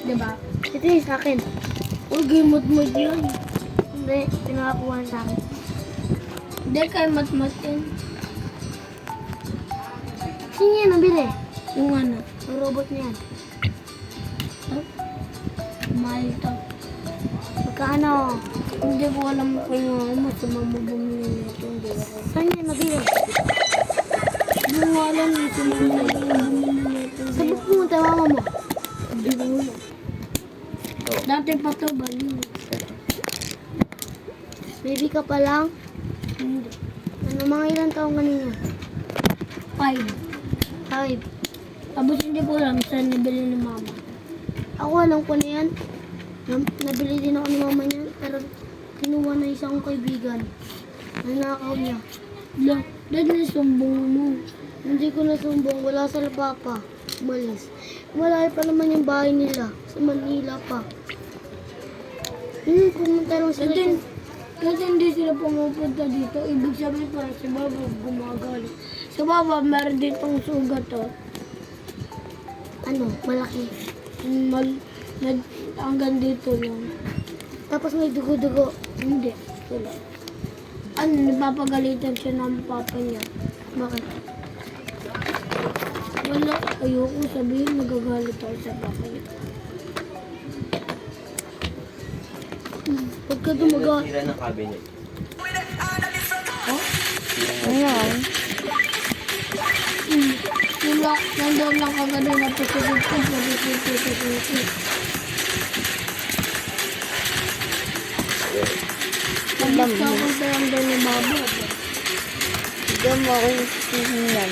Diba? Ito yung sa akin. Huwag yung mat-mat yan. Hindi, pinakakuha sa akin. Hindi kayo mat-mat yan. Sino yan nabili? Yung ano, Ang robot niya yan. mahal ito. Magkano? Hindi ko alam kung yung ako masamang bumili nito. Hindi ako. Saan yan nabili? Hindi ko alam yung masamang bumili nito. Sabi ko pumunta mama mo. Hindi ko alam. Dati pa ito, baliw. Baby ka pa lang? Hindi. Ano, mga ilang taong kanina? 5. 5. Tapos hindi ko alam saan nabili ni mama. Ako alam ko na yan. Nabili din ako ni mama niya. Pero kinuha na isang kaibigan. Nanakaw niya. Dahil nasumbong mo. Hindi ko nasumbong. Wala sa papa. Umalis. Malayo pa naman yung bahay nila. Sa Manila pa. Pumunta lang sila. Kasi hindi sila pumupunta dito. Ibig sabihin parang si Baba gumagalit. Si Baba meron ditong sugat to. Ano? Malaki. Hanggang dito lang. Tapos may dugo-dugo. Hindi. Wala. Ano, napapagalitan siya ng papa niya. Bakit? Wala. Ayoko sabihin nagagalit ako sa papa niya. Pagka dumaga. Sira ng cabinet. Ayan. Wala. Nandun lang kagad na pasigod ko. Pasigod. Tapos ako sa lang doon ni Baba. Bigyan mo ako yung sisinyan.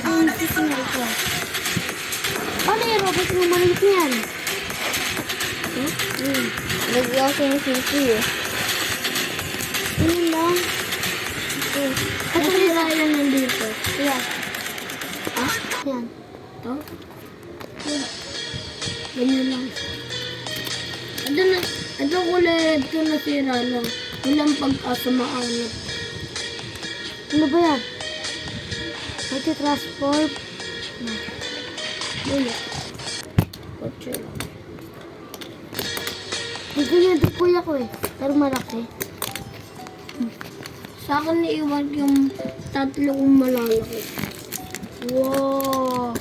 Ang sisinyan ko. Paano yung robot mo maliit niyan? Lagyan ko yung sisi eh. Ganun lang. Nasira yan nandito. Yan. Ah, yan. Ito? Ganyan lang. Ito kulay ito nasira lang. Walang pag-asa maanap. Ano ba yan? Multi-transport. Wala. Kotse lang. Gusto niya ito kuya ko eh. Pero malaki. Sa akin naiwan yung tatlo kong malalaki. Wow!